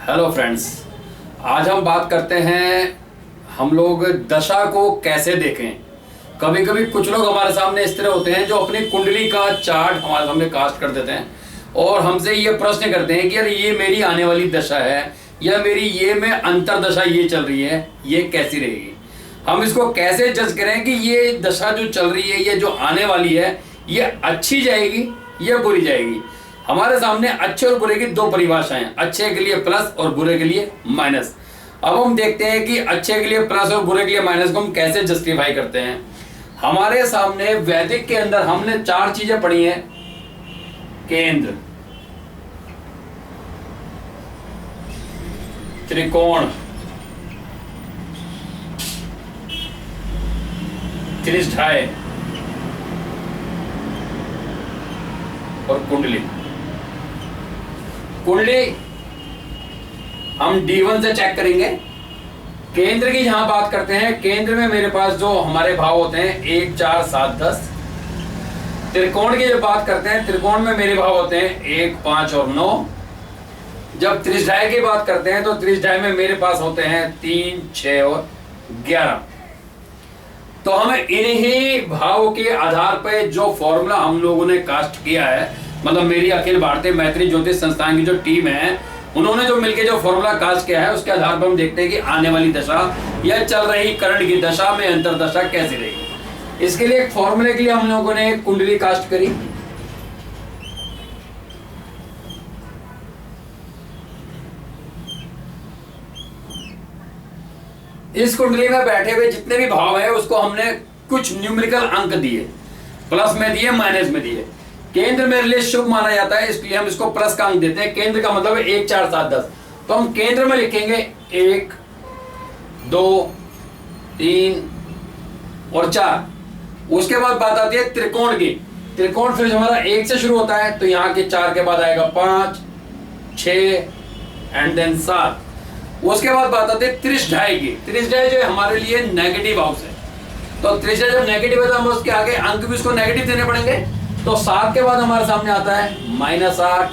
Hello friends, आज हम बात करते हैं हम लोग दशा को कैसे देखें। कभी कभी कुछ लोग हमारे सामने इस तरह होते हैं जो अपनी कुंडली का चार्ट हमारे सामने कास्ट कर देते हैं और हमसे ये प्रश्न करते हैं कि यार ये मेरी आने वाली दशा है या मेरी ये में अंतर दशा ये चल रही है, ये कैसी रहेगी। हम इसको कैसे जज करें कि ये दशा जो चल रही है, ये जो आने वाली है, ये अच्छी जाएगी या बुरी जाएगी। हमारे सामने अच्छे और बुरे की दो परिभाषाएं, अच्छे के लिए प्लस और बुरे के लिए माइनस। अब हम देखते हैं कि अच्छे के लिए प्लस और बुरे के लिए माइनस को हम कैसे जस्टिफाई करते हैं। हमारे सामने वैदिक के अंदर हमने चार चीजें पढ़ी हैं। केंद्र, त्रिकोण, त्रिज्याय और कुंडली। कुंडली हम D1 से चेक करेंगे। केंद्र की जहां बात करते हैं, केंद्र में मेरे पास जो हमारे भाव होते हैं 1, 4, 7, 10। त्रिकोण की जब बात करते हैं, त्रिकोण में मेरे भाव होते हैं 1, 5 और 9। जब त्रिज्याय की बात करते हैं तो त्रिज्याय में मेरे पास होते हैं 3, 6 और 11। तो हमें इन्हीं भाव के आधार पर जो फॉर्मूला हम लोगों ने कास्ट किया है, मतलब मेरी अखिल भारतीय मैत्री ज्योतिष संस्थान की जो टीम है, उन्होंने जो मिलकर जो फॉर्मूला कास्ट किया है, उसके आधार पर हम देखते हैं कि आने वाली दशा या चल रही करंट की दशा में अंतर दशा कैसी रहेगी। इसके लिए एक फॉर्मूले के लिए हम लोगों ने एक कुंडली कास्ट करी। इस कुंडली में बैठे हुए जितने भी भाव है उसको हमने कुछ न्यूमेरिकल अंक दिए, प्लस में दिए, माइनस में दिए। केंद्र मेरे लिए शुभ माना जाता है, इसलिए हम इसको प्लस का अंक देते हैं। केंद्र का मतलब है 1, 4, 7, 10। तो हम केंद्र में लिखेंगे 1, 2, 3 और 4। उसके बाद बात आती है त्रिकोण की। त्रिकोण फिर हमारा 1 से शुरू होता है, तो यहाँ के 4 के बाद आएगा 5, 6 एंड देन 7। उसके बाद बात आती है त्रिज्याय की। त्रिज्याय जो है हमारे लिए नेगेटिव हाउस है, तो त्रिज्याय जब नेगेटिव है तो हम उसके आगे अंक भी उसको नेगेटिव देने पड़ेंगे। तो 7 के बाद हमारे सामने आता है -8,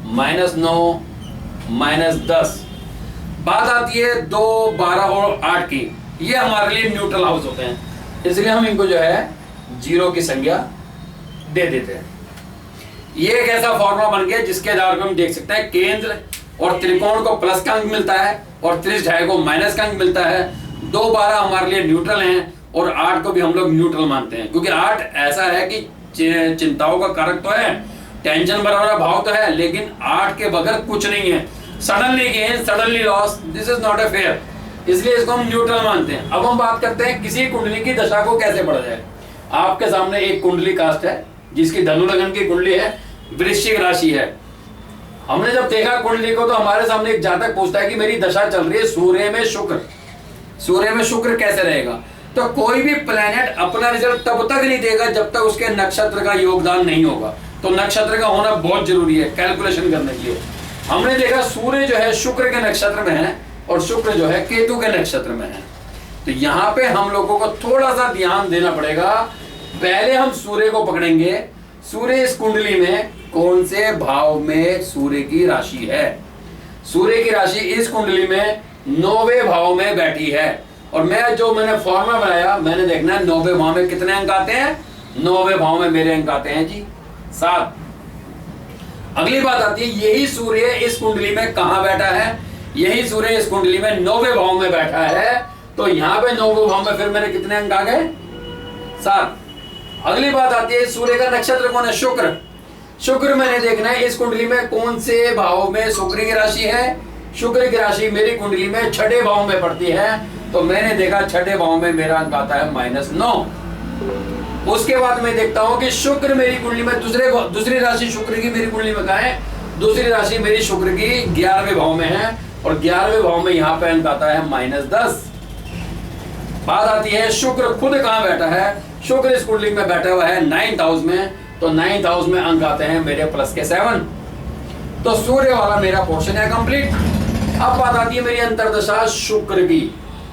-9, -10। बात आती है 2, 12 और 8 की। ये हमारे लिए न्यूट्रल हाउस होते हैं, इसलिए हम इनको जो है 0 की संज्ञा दे देते हैं। ये एक ऐसा फॉर्मूला बन गया जिसके आधार पर हम देख सकते हैं केंद्र और त्रिकोण को प्लस का अंक मिलता है और त्रिज्याय को माइनस का अंक मिलता है। 2, 12 हमारे लिए न्यूट्रल हैं और 8 को भी हम लोग न्यूट्रल मानते हैं, क्योंकि 8 ऐसा है कि चिंताओं का कारक तो है, टेंशन भरा भाव तो है, लेकिन 8 के बगैर कुछ नहीं है। Suddenly gain, suddenly loss, this is not a fair, इसलिए इसको हम न्यूट्रल मानते हैं। अब हम बात करते हैं किसी कुंडली की दशा को कैसे पढ़ा जाए। आपके सामने एक कुंडली कास्ट है जिसकी धनु लगन की कुंडली है, वृश्चिक राशि है। हमने जब देखा कुंडली को तो हमारे सामने एक जातक पूछता है कि मेरी दशा चल रही है सूर्य में शुक्र, सूर्य में शुक्र कैसे रहेगा। तो कोई भी प्लेनेट अपना रिजल्ट तब तक नहीं देगा जब तक उसके नक्षत्र का योगदान नहीं होगा। तो नक्षत्र का होना बहुत जरूरी है कैलकुलेशन करने के लिए। हमने देखा सूर्य जो है शुक्र के नक्षत्र में है और शुक्र जो है केतु के नक्षत्र में है। तो यहाँ पे हम लोगों को थोड़ा सा ध्यान देना पड़ेगा। पहले हम सूर्य को पकड़ेंगे। सूर्य इस कुंडली में कौन से भाव में सूर्य की राशि है। सूर्य की राशि इस कुंडली में 9वें भाव में बैठी है और मैंने फॉर्मूला बनाया, मैंने देखना है 9वें भाव में कितने अंक आते हैं। 9वें भाव में मेरे अंक आते हैं जी 7। अगली बात आती है यही सूर्य इस कुंडली में कहां बैठा है। यही सूर्य इस कुंडली में 9वें भाव में बैठा है, तो यहाँ पे 9वें भाव में फिर मेरे कितने अंक आ गए 7। अगली बात आती है सूर्य का नक्षत्र कौन है, शुक्र। शुक्र मैंने देखना है इस कुंडली में कौन से भाव में शुक्र की राशि है। शुक्र की राशि मेरी कुंडली में 6ठे भाव में पड़ती है, तो मैंने देखा 6ठे भाव में मेरा अंक आता है -9। उसके बाद मैं देखता हूं कि शुक्र मेरी कुंडली में दूसरी राशि शुक्र की मेरी कुंडली में कहां है। दूसरी राशि मेरी शुक्र की 11वें भाव में है और 11वें भाव में यहाँ पे अंक आता है -10। बात आती है शुक्र खुद कहां बैठा है। शुक्र इस कुंडली में बैठा हुआ है 9th हाउस में, तो 9th हाउस में अंक आते हैं मेरे प्लस के 7। तो सूर्य वाला मेरा पोर्शन है कंप्लीट। अब बात आती है मेरी अंतरदशा शुक्र की।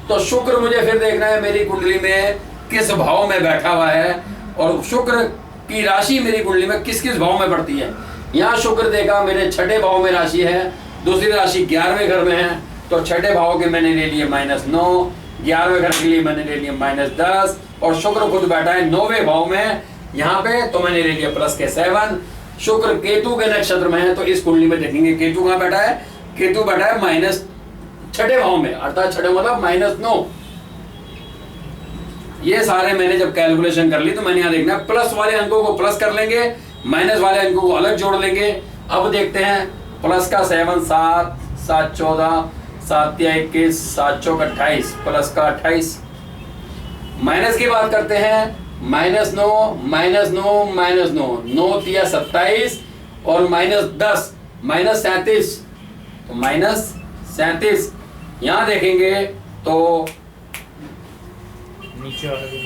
तो शुक्र मुझे फिर देखना है मेरी कुंडली में किस भाव में बैठा हुआ है और शुक्र की राशि मेरी कुंडली में किस किस भाव में पड़ती है। यहाँ शुक्र देखा मेरे 6ठे भाव में राशि है दूसरी राशि 11वें घर में है, तो छठे भाव के मैंने ले लिए -9, 11वें घर के लिए मैंने ले लिया -10, और शुक्र खुद बैठा है 9वें भाव में यहाँ पे, तो मैंने ले लिया प्लस के 7। शुक्र केतु के नक्षत्र में है, तो इस कुंडली में देखेंगे केतु कहाँ बैठा है, केतु बैठा है छठे भाव में, अर्थात छठे मतलब -9। ये सारे मैंने जब कैलकुलेशन कर ली तो मैंने यहाँ देखना प्लस वाले अंकों को प्लस कर लेंगे, माइनस वाले अंकों को अलग जोड़ लेंगे। अब देखते हैं प्लस का 7, 7, 7, 14, 7 या 21, 7 चौक 28, प्लस का 28। माइनस की बात करते हैं, -9, -9, -9, 9 तिया 27 और -10, -37, तो -37। यहाँ देखेंगे तो नीचे वाला भी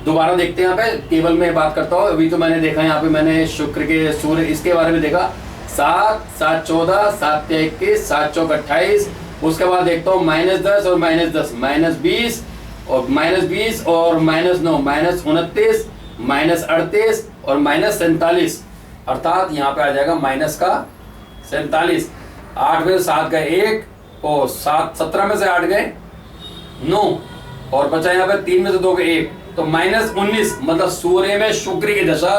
दोबारा देखते हैं। यहाँ पे केवल मैं बात करता हूँ, अभी तो मैंने देखा यहाँ पे मैंने शुक्र के सूर्य इसके बारे में देखा 7, 7, 14, 7 या 21, 7 चौक 28। उसके बाद देखता हूँ -10 और -10, -20 और -20 और -9, -29, -38 और -47, अर्थात यहाँ पे आ जाएगा माइनस का 47। 8 में से 7 गए 1 और 17 में से 8 गए 9 और बचा यहाँ पे 3 में से 2 गए 1, तो -19। मतलब सूर्य में शुक्र की दशा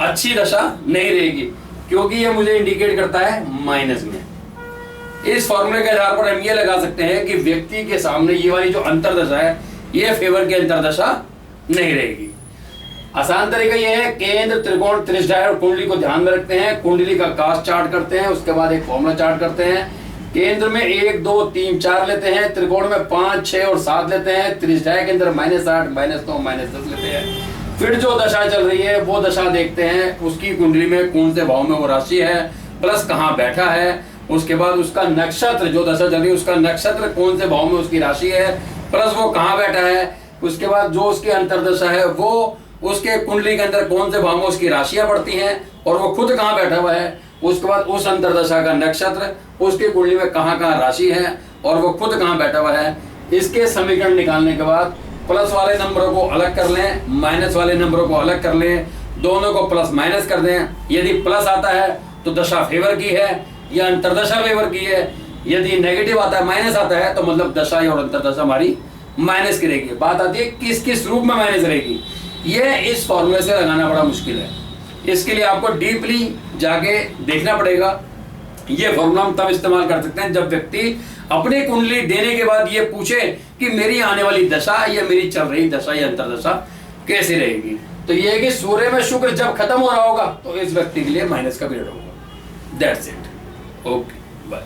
अच्छी दशा नहीं रहेगी, क्योंकि ये मुझे इंडिकेट करता है माइनस में। इस फॉर्मूले के आधार पर हम ये लगा सकते हैं कि व्यक्ति के सामने ये वाली जो अंतरदशा है ये फेवर की अंतरदशा नहीं रहेगी। आसान तरीका ये है, केंद्र, त्रिकोण, त्रिज्या और कुंडली को ध्यान में रखते हैं, कुंडली का कास्ट चार्ट करते हैं, उसके बाद एक फॉर्मूला चार्ट करते हैं। केंद्र में 1, 2, 3, 4 लेते हैं, त्रिकोण में 5, 6 और 7 लेते हैं, त्रिज्या के अंदर -8, -9, -10 लेते हैं। फिर जो दशा चल रही है वो दशा देखते हैं, उसकी कुंडली में कौन से भाव में वो राशि है, प्लस कहाँ बैठा है, उसके बाद उसका नक्षत्र, जो दशा चल रही है उसका नक्षत्र कौन से भाव में उसकी राशि है, प्लस वो कहाँ बैठा है, उसके बाद जो उसकी अंतरदशा है वो उसके कुंडली के अंदर कौन से भाव में उसकी राशियां पड़ती हैं और वो खुद कहाँ बैठा हुआ है, उसके बाद उस अंतरदशा का नक्षत्र उसकी कुंडली में कहाँ कहाँ राशि है और वो खुद कहाँ बैठा हुआ है। इसके समीकरण निकालने के बाद प्लस वाले नंबरों को अलग कर लें, माइनस वाले नंबरों को अलग कर लें, दोनों को प्लस माइनस कर दें। यदि प्लस आता है तो दशा फेवर की है या अंतरदशा फेवर की है, यदि नेगेटिव आता है, माइनस आता है, तो मतलब दशा और अंतरदशा हमारी माइनस की रहेगी। बात आती है किस किस रूप में माइनस रहेगी, ये इस फॉर्मूले से लगाना बड़ा मुश्किल है। इसके लिए आपको डीपली जाके देखना पड़ेगा। ये फॉर्मूला हम तब इस्तेमाल कर सकते हैं जब व्यक्ति अपनी कुंडली देने के बाद ये पूछे कि मेरी आने वाली दशा या मेरी चल रही दशा या अंतरदशा कैसी रहेगी। तो ये है कि सूर्य में शुक्र जब खत्म हो रहा होगा तो इस व्यक्ति के लिए माइनस का पीरियड होगा। That's it. Okay, bye.